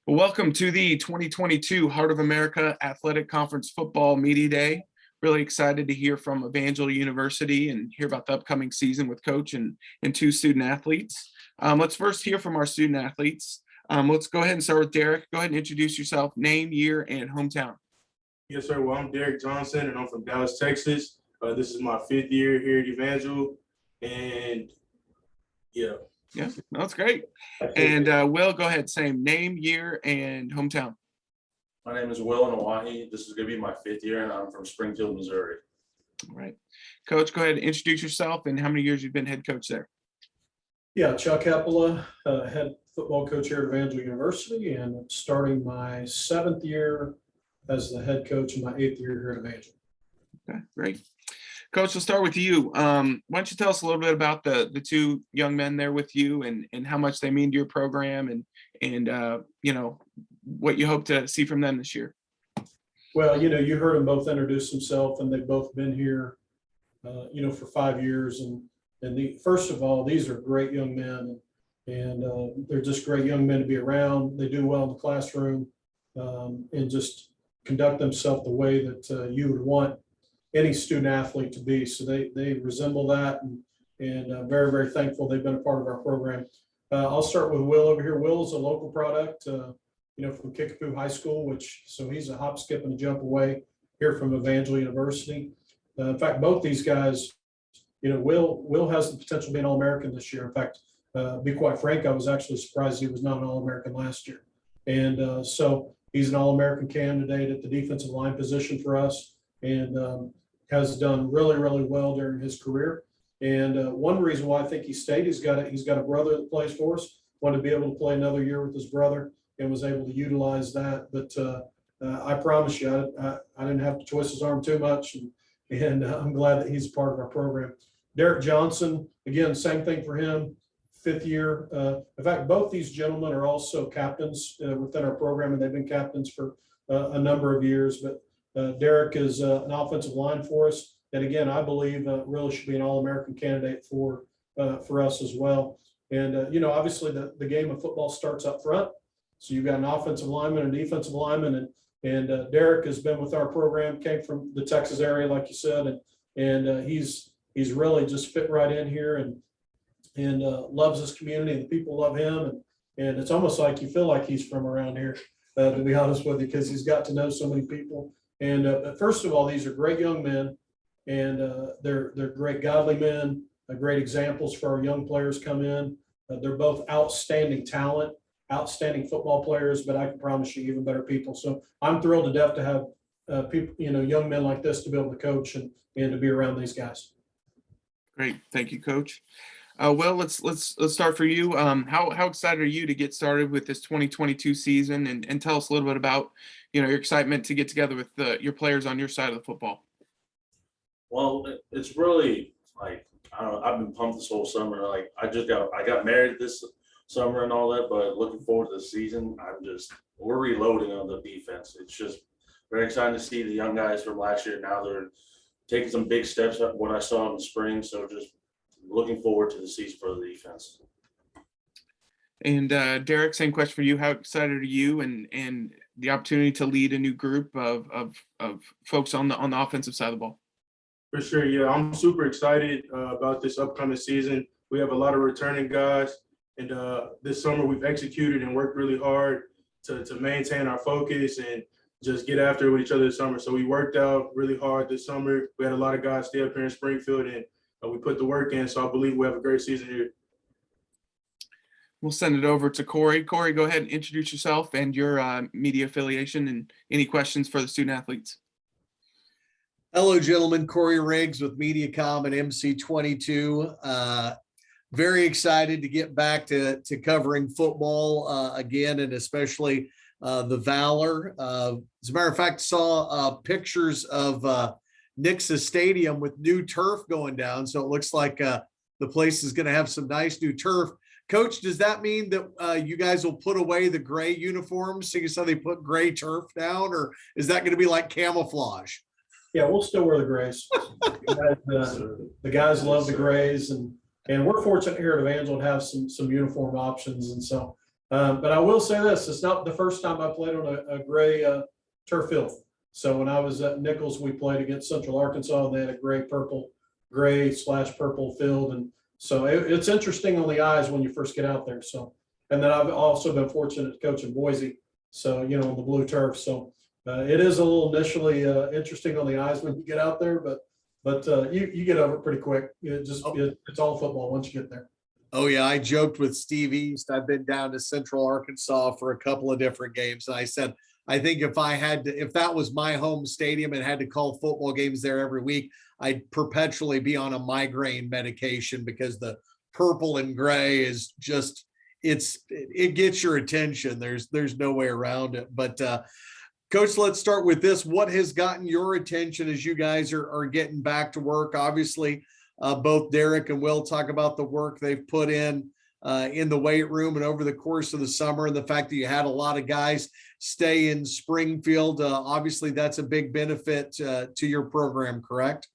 Well, welcome to the 2022 Heart of America Athletic Conference Football Media Day. Really excited to hear from Evangel University and hear about the upcoming season with Coach and two student athletes. Let's first hear from our student athletes. Let's go ahead and start with Derek. Go ahead and introduce yourself, name, year, and hometown. Yes, sir. Well, I'm Derek Johnson, and I'm from Dallas, Texas. This is my 5th year here at Evangel, and yeah. Yeah, that's great. And Will, go ahead, same name, year, and hometown. My name is Will Nawahi. This is going to be my 5th year, and I'm from Springfield, Missouri. All right. Coach, go ahead and introduce yourself and how many years you've been head coach there. Yeah, Chuck Heppola, head football coach here at Evangel University, and I'm starting my 7th year as the head coach and my 8th year here at Evangel. Okay, great. Coach, we'll start with you. Why don't you tell us a little bit about the two young men there with you and how much they mean to your program and you know, what you hope to see from them this year? Well, you heard them both introduce themselves, and they've both been here, for 5 years. And first of all, these are great young men, and they're just great young men to be around. They do well in the classroom and just conduct themselves the way that you would want any student athlete to be. So they resemble that, and very, very thankful they've been a part of our program. I'll start with Will over here. Will is a local product, from Kickapoo High School, so he's a hop, skip, and a jump away here from Evangel University. In fact, both these guys, Will has the potential to be an All-American this year. In fact, be quite frank, I was actually surprised he was not an All-American last year. And so he's an All-American candidate at the defensive line position for us, and has done really, really well during his career. And one reason why I think he stayed, he's got a brother that plays for us, wanted to be able to play another year with his brother and was able to utilize that. But I promise you, I didn't have to twist his arm too much, and I'm glad that he's a part of our program. Derek Johnson, again, same thing for him, 5th year. In fact, both these gentlemen are also captains within our program, and they've been captains for a number of years. But Derek is an offensive line for us, and again, I believe really should be an All-American candidate for us as well. And obviously the game of football starts up front, so you've got an offensive lineman and defensive lineman, and Derek has been with our program, came from the Texas area, like you said, and he's really just fit right in here and loves this community, and the people love him, and it's almost like you feel like he's from around here, to be honest with you, because he's got to know so many people. And first of all, these are great young men, and they're great godly men, great examples for our young players come in. They're both outstanding talent, outstanding football players, but I can promise you even better people. So I'm thrilled to death to have people, young men like this to be able to coach and to be around these guys. Great, thank you, Coach. Well, let's start for you. How excited are you to get started with this 2022 season, and tell us a little bit about your excitement to get together with your players on your side of the football? Well, it's really like, I don't know, I've been pumped this whole summer. Like I got married this summer and all that, but looking forward to the season. We're reloading on the defense. It's just very exciting to see the young guys from last year. Now they're taking some big steps up what I saw in the spring. So just looking forward to the season for the defense. And Derek, same question for you. How excited are you and the opportunity to lead a new group of folks on the offensive side of the ball? For sure, yeah. I'm super excited about this upcoming season. We have a lot of returning guys, and this summer we've executed and worked really hard to maintain our focus and just get after it with each other this summer. So we worked out really hard this summer. We had a lot of guys stay up here in Springfield, and we put the work in. So I believe we have a great season here. We'll send it over to Corey. Corey, go ahead and introduce yourself and your media affiliation and any questions for the student athletes. Hello, gentlemen. Corey Riggs with MediaCom and MC22. Very excited to get back to covering football again, and especially the Valor. As a matter of fact, saw pictures of Nixa Stadium with new turf going down. So it looks like the place is going to have some nice new turf. Coach, does that mean that you guys will put away the gray uniforms? So you said they put gray turf down, or is that going to be like camouflage? Yeah, we'll still wear the grays. The guys love the grays, and we're fortunate here at Evangel to have some uniform options. And so But I will say this, it's not the first time I played on a gray turf field. So when I was at Nichols, we played against Central Arkansas, and they had a gray/purple field. And so it's interesting on the eyes when you first get out there. So, and then I've also been fortunate to coach in Boise. So, you know, on the blue turf. So it is a little initially interesting on the eyes when you get out there, but you get over it pretty quick. It's all football once you get there. Oh yeah, I joked with Steve East. I've been down to Central Arkansas for a couple of different games. And I said, I think if that was my home stadium and had to call football games there every week, I'd perpetually be on a migraine medication because the purple and gray is just, it gets your attention. There's no way around it. But Coach, let's start with this. What has gotten your attention as you guys are getting back to work? Obviously, both Derek and Will talk about the work they've put in the weight room and over the course of the summer, and the fact that you had a lot of guys stay in Springfield. Obviously, that's a big benefit to your program, correct?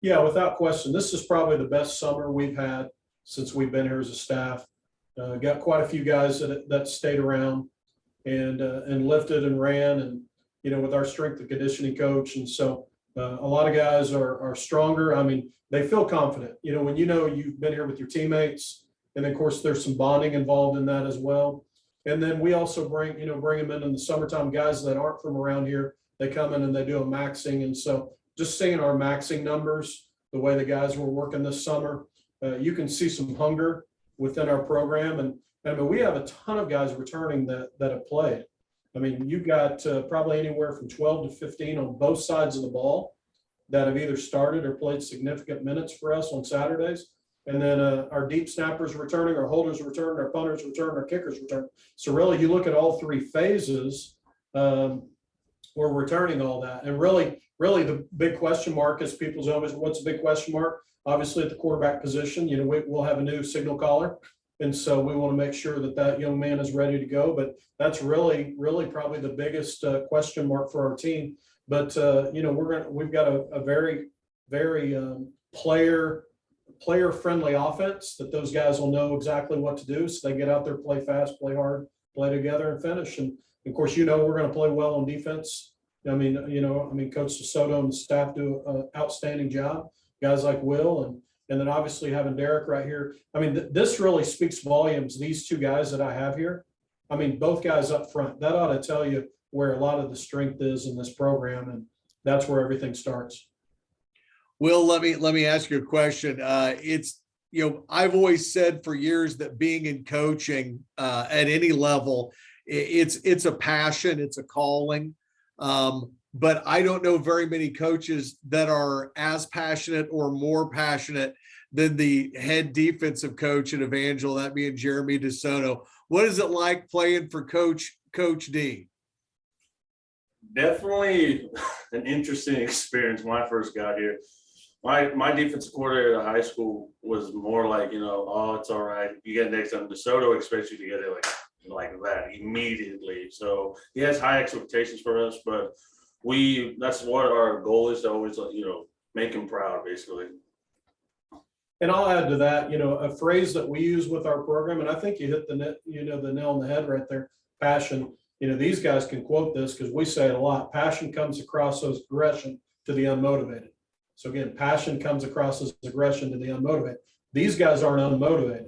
Yeah, without question. This is probably the best summer we've had since we've been here as a staff. Got quite a few guys that stayed around and lifted and ran, and you know, with our strength and conditioning coach, and so a lot of guys are stronger. I mean, they feel confident. You know, when you know you've been here with your teammates, and of course there's some bonding involved in that as well. And then we also bring them in the summertime, guys that aren't from around here. They come in and they do a maxing, and so just seeing our maxing numbers, the way the guys were working this summer, you can see some hunger within our program. And I mean, we have a ton of guys returning that have played. I mean, you've got probably anywhere from 12 to 15 on both sides of the ball that have either started or played significant minutes for us on Saturdays. And then our deep snappers returning, our holders return, our punters return, our kickers return. So really, you look at all three phases, we're returning all that. And really the big question mark is people's always, what's the big question mark? Obviously at the quarterback position, you know, we'll have a new signal caller. And so we want to make sure that young man is ready to go. But that's really probably the biggest question mark for our team. But you know, we've got a very player friendly offense that those guys will know exactly what to do. So they get out there, play fast, play hard, play together, and finish. And of course, you know, we're going to play well on defense. I mean, Coach DeSoto and the staff do an outstanding job. Guys like Will and then obviously having Derek right here. I mean, this really speaks volumes. These two guys that I have here, I mean, both guys up front, that ought to tell you where a lot of the strength is in this program. And that's where everything starts. Will, let me ask you a question. It's, you know, I've always said for years that being in coaching at any level, it's a passion, it's a calling. But I don't know very many coaches that are as passionate or more passionate than the head defensive coach at Evangel, that being Jeremy DeSoto. What is it like playing for Coach D? Definitely an interesting experience when I first got here. My defensive coordinator at high school was more like, you know, oh, it's all right. You get next time. DeSoto expects you to get it like that immediately. So he has high expectations for us, but that's what our goal is, to always, you know, make him proud, basically. And I'll add to that, you know, a phrase that we use with our program, and I think you hit the nail on the head right there. Passion. You know, these guys can quote this because we say it a lot. Passion comes across as aggression to the unmotivated. So again, passion comes across as aggression to the unmotivated. These guys aren't unmotivated.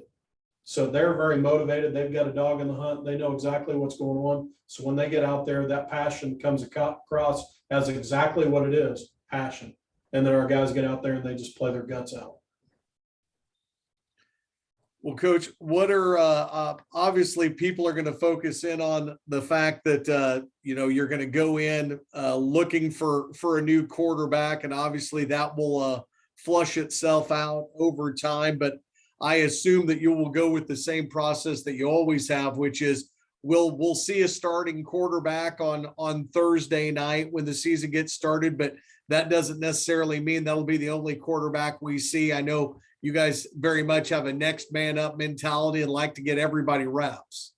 So they're very motivated. They've got a dog in the hunt. They know exactly what's going on. So when they get out there, that passion comes across as exactly what it is, passion. And then our guys get out there and they just play their guts out. Well, Coach, what are obviously people are going to focus in on the fact that you know, you're going to go in looking for a new quarterback, and obviously that will flush itself out over time. But I assume that you will go with the same process that you always have, which is we'll see a starting quarterback on Thursday night when the season gets started, but that doesn't necessarily mean that'll be the only quarterback we see. I know you guys very much have a next man up mentality and like to get everybody reps.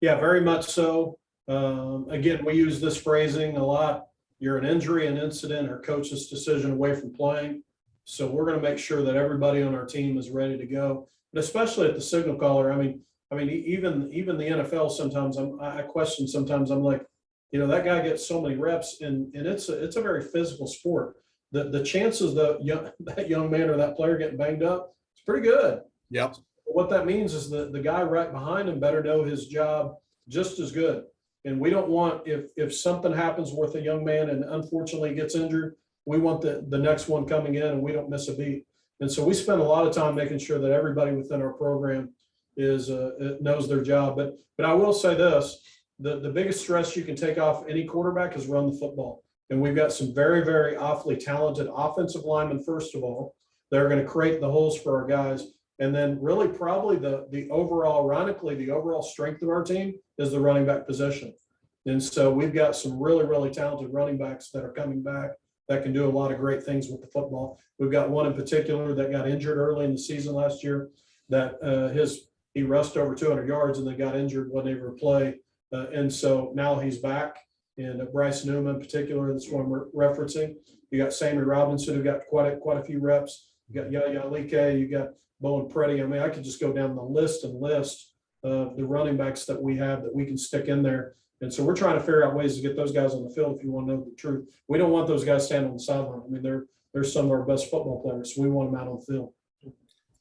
Yeah, very much so. Again, we use this phrasing a lot. You're an injury, an incident, or coach's decision away from playing. So we're going to make sure that everybody on our team is ready to go, but especially at the signal caller. I mean, I mean, even the NFL, sometimes I question, sometimes I'm like, that guy gets so many reps and it's a very physical sport. The chances that young man or that player getting banged up, it's pretty good. Yep. What that means is that the guy right behind him better know his job just as good. And we don't want, if something happens with a young man and unfortunately gets injured, we want the next one coming in and we don't miss a beat. And so we spend a lot of time making sure that everybody within our program knows their job. But I will say this, the biggest stress you can take off any quarterback is run the football. And we've got some very, very awfully talented offensive linemen, first of all, that are going to create the holes for our guys. And then really probably the overall, ironically, the overall strength of our team is the running back position. And so we've got some really, really talented running backs that are coming back that can do a lot of great things with the football. We've got one in particular that got injured early in the season last year that he rushed over 200 yards and then got injured, wasn't able to play. And so now he's back. And Bryce Newman in particular, that's one we're referencing. You got Sammy Robinson, who got quite a few reps. You got Yaya Like, you got Bowen Preddy. I mean, I could just go down the list of the running backs that we have that we can stick in there. And so we're trying to figure out ways to get those guys on the field if you want to know the truth. We don't want those guys standing on the sideline. I mean, they're some of our best football players. So we want them out on the field.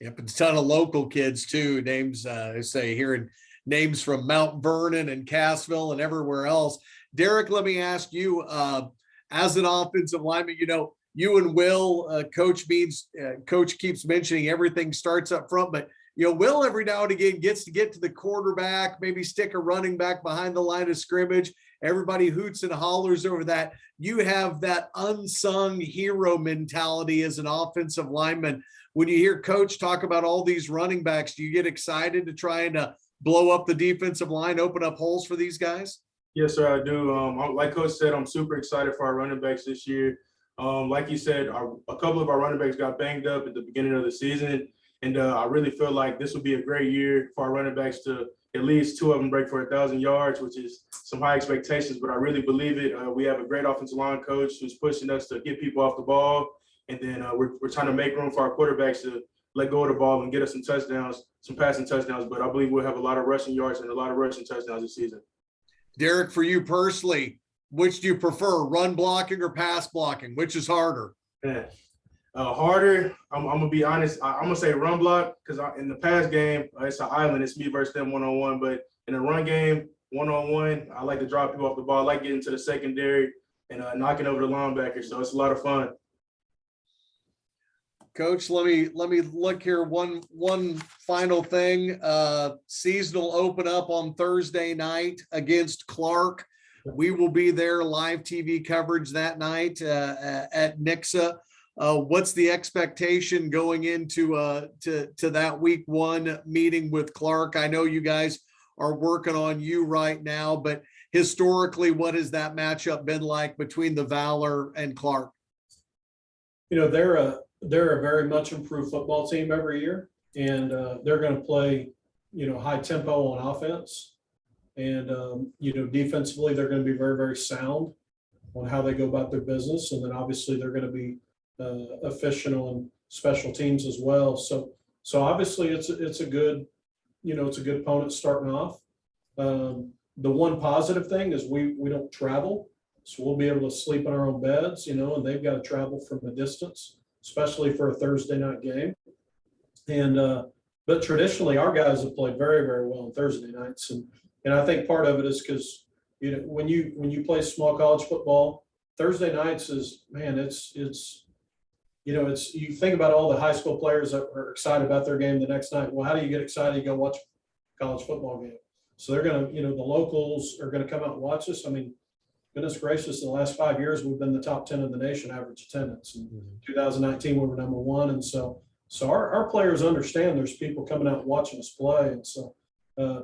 Yep, it's a ton of local kids too. Names, hearing names from Mount Vernon and Cassville and everywhere else. Derek, let me ask you, as an offensive lineman, you and Will, Coach keeps mentioning everything starts up front, but Will every now and again gets to get to the quarterback, maybe stick a running back behind the line of scrimmage. Everybody hoots and hollers over that. You have that unsung hero mentality as an offensive lineman. When you hear Coach talk about all these running backs, do you get excited to try and blow up the defensive line, open up holes for these guys? Yes, sir, I do. Like Coach said, I'm super excited for our running backs this year. Like you said, a couple of our running backs got banged up at the beginning of the season. And I really feel like this will be a great year for our running backs to at least two of them break for 1,000 yards, which is some high expectations, but I really believe it. We have a great offensive line coach who's pushing us to get people off the ball. And then we're trying to make room for our quarterbacks to let go of the ball and get us some touchdowns, some passing touchdowns. But I believe we'll have a lot of rushing yards and a lot of rushing touchdowns this season. Derek, for you personally, which do you prefer, run blocking or pass blocking? Which is harder? Harder. I'm gonna be honest. I'm gonna say run block because in the pass game it's an island. It's me versus them one-on-one. But in the run game, one-on-one, I like to drop people off the ball. I like getting to the secondary and knocking over the linebacker. So it's a lot of fun. Coach, let me look here. One final thing. Season will open up on Thursday night against Clark. We will be there, live TV coverage that night at Nixa. What's the expectation going into to that week one meeting with Clark? I know you guys are working on you right now, but historically, what has that matchup been like between the Valor and Clark? They're a very much improved football team every year, and they're going to play, high tempo on offense. And, defensively, they're going to be very, very sound on how they go about their business. And then obviously they're going to be efficient on special teams as well. So obviously it's a good, it's a good opponent starting off. The one positive thing is we don't travel. So we'll be able to sleep in our own beds, and they've got to travel from a distance, especially for a Thursday night game. And, but traditionally our guys have played very, very well on Thursday nights. And I think part of it is because, when you play small college football, Thursday nights is, man, it's you think about all the high school players that are excited about their game the next night. Well, how do you get excited? You go watch a college football game. So they're going to, the locals are going to come out and watch us. I mean, goodness gracious, in the last 5 years, we've been the top 10 in the nation average attendance. In 2019, we were number one. And so our players understand there's people coming out and watching us play. And so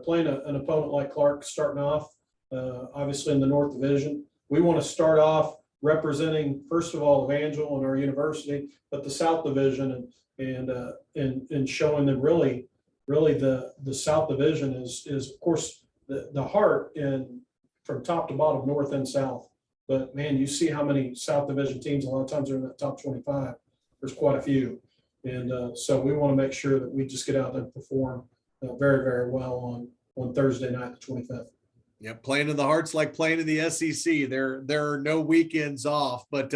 playing an opponent like Clark starting off, obviously in the North Division, we want to start off representing, first of all, Evangel and our university, but the South Division and showing them really the South Division is of course the heart and from top to bottom, North and South. But man, you see how many South Division teams a lot of times are in that top 25. There's quite a few. And so we want to make sure that we just get out there and perform very, very well on Thursday night, the 25th. Yeah, playing in the Hearts like playing in the SEC. There are no weekends off, but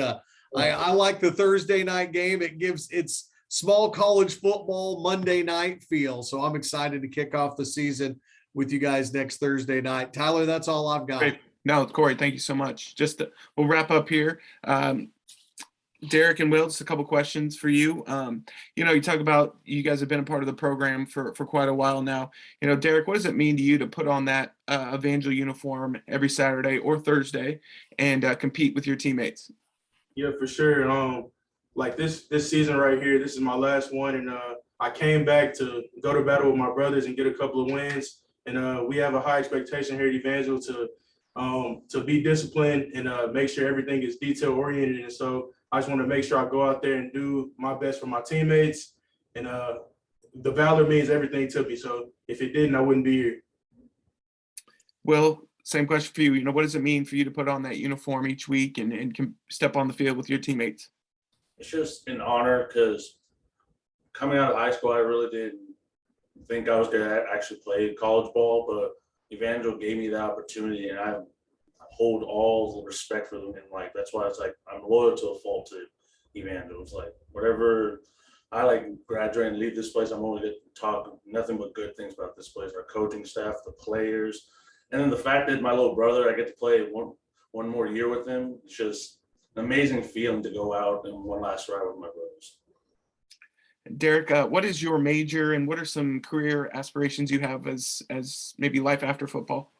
I like the Thursday night game. It's small college football Monday night feel. So I'm excited to kick off the season with you guys next Thursday night. Tyler, that's all I've got. Great. No, Corey, thank you so much. We'll wrap up here. Derek and Will, just a couple questions for you. You talk about you guys have been a part of the program for quite a while now. Derek, what does it mean to you to put on that Evangel uniform every Saturday or Thursday and compete with your teammates? Yeah, for sure. Like this season right here, this is my last one, and I came back to go to battle with my brothers and get a couple of wins. And we have a high expectation here at Evangel to be disciplined and make sure everything is detail oriented. And so I just want to make sure I go out there and do my best for my teammates. And the valor means everything to me. So if it didn't, I wouldn't be here. Will, same question for you. What does it mean for you to put on that uniform each week and step on the field with your teammates? It's just an honor because coming out of high school, I really didn't think I was going to actually play college ball, but Evangel gave me the opportunity, and I hold all the respect for them. And that's why it's I'm loyal to a fault to Evangel. It's whatever I graduate and leave this place, I'm only going to talk nothing but good things about this place, our coaching staff, the players, and then the fact that my little brother, I get to play one more year with him. It's just an amazing feeling to go out and one last ride with my brothers. Derek, what is your major and what are some career aspirations you have as maybe life after football?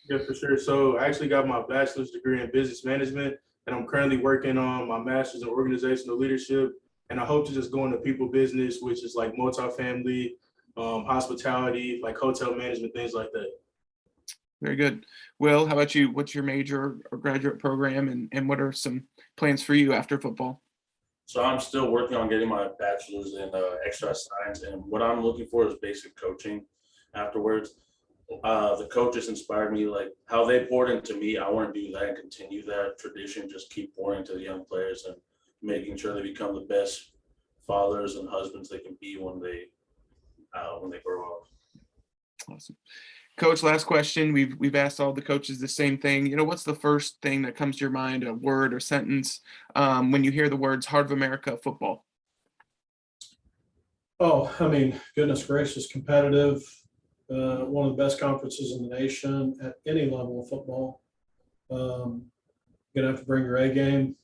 Yeah, for sure. So I actually got my bachelor's degree in business management, and I'm currently working on my master's in organizational leadership. And I hope to just go into people business, which is multifamily, hospitality, hotel management, things like that. Very good. Will, how about you? What's your major or graduate program and what are some plans for you after football? So I'm still working on getting my bachelor's in exercise science, and what I'm looking for is basic coaching afterwards. The coaches inspired me, how they poured into me. I want to do that and continue that tradition, just keep pouring into the young players and making sure they become the best fathers and husbands they can be when they grow up. Awesome. Coach, last question. We've asked all the coaches the same thing. What's the first thing that comes to your mind, a word or sentence, when you hear the words Heart of America football? Oh, goodness gracious, competitive. One of the best conferences in the nation at any level of football. Gonna have to bring your A game.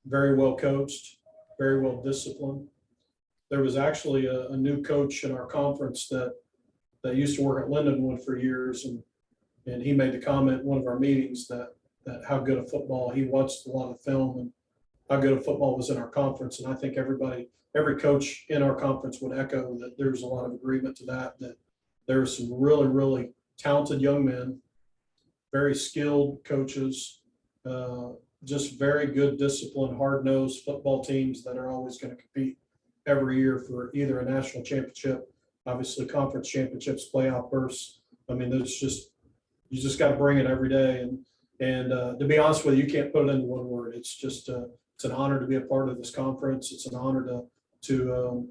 Very well coached, very well disciplined. There was actually a new coach in our conference that used to work at Lindenwood for years, and he made the comment in one of our meetings that how good a football, he watched a lot of film and how good a football was in our conference. And I think every coach in our conference would echo that there's a lot of agreement to that there are some really, really talented young men, very skilled coaches, just very good, disciplined, hard-nosed football teams that are always going to compete every year for either a national championship, obviously conference championships, playoff bursts. You just got to bring it every day. And to be honest with you, you can't put it into one word. It's just, it's an honor to be a part of this conference. It's an honor to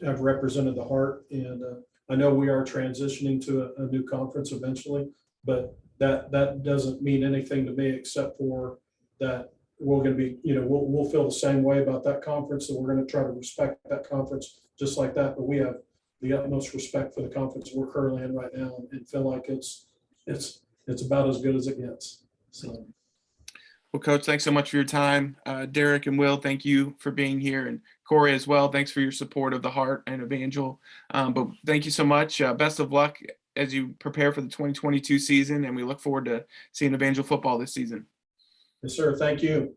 have represented the Heart. And I know we are transitioning to a new conference eventually, but that doesn't mean anything to me except for that we're going to be, we'll feel the same way about that conference, and we're going to try to respect that conference just like that. But we have the utmost respect for the conference we're currently in right now, and feel like it's about as good as it gets. So. Well, Coach, thanks so much for your time. Derek and Will, thank you for being here, and Corey as well. Thanks for your support of the Heart and Evangel. But thank you so much. Best of luck as you prepare for the 2022 season, and we look forward to seeing Evangel football this season. Yes, sir. Thank you.